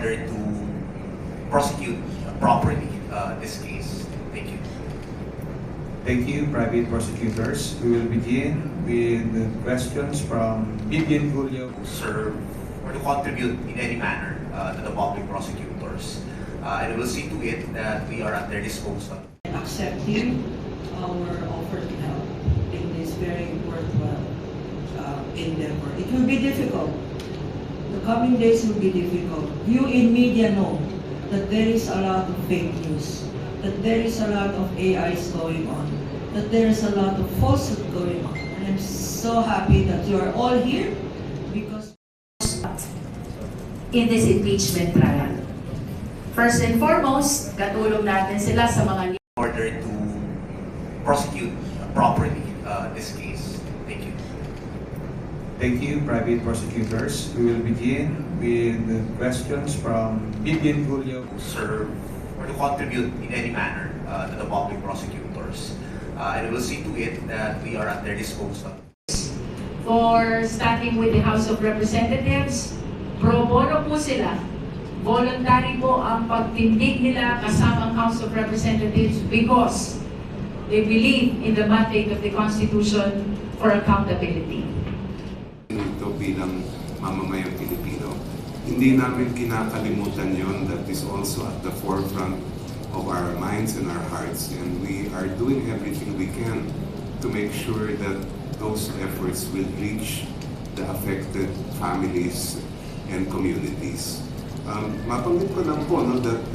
order to prosecute properly this case. Thank you. Thank you, private prosecutors. We will begin with questions from Vivian Julio. To serve or to contribute in any manner to the public prosecutors. And we will see to it that we are at their disposal. Accepting our offer to help in this very worthwhile endeavor. It will be difficult. The coming days will be difficult. You in media know that there is a lot of fake news, that there is a lot of AIs going on, that there is a lot of falsehood going on. And I'm so happy that you are all here because in this impeachment trial. First and foremost, katulong natin sila sa mga Order to prosecute properly this case. Thank you. Thank you, private prosecutors. We will begin with questions from Vivian Julio. To serve or to contribute in any manner to the public prosecutors. And we will see to it that we are at their disposal. for starting with the House of Representatives. Pro bono po sila. Voluntary po ang pagtindig nila kasama ang House of Representatives because they believe in the mandate of the Constitution for accountability. Ito bilang mamamayang Pilipino, hindi namin kinakalimutan yon that is also at the forefront of our minds and our hearts, and we are doing everything we can to make sure that those efforts will reach the affected families and communities. Mapanggit ko lang po that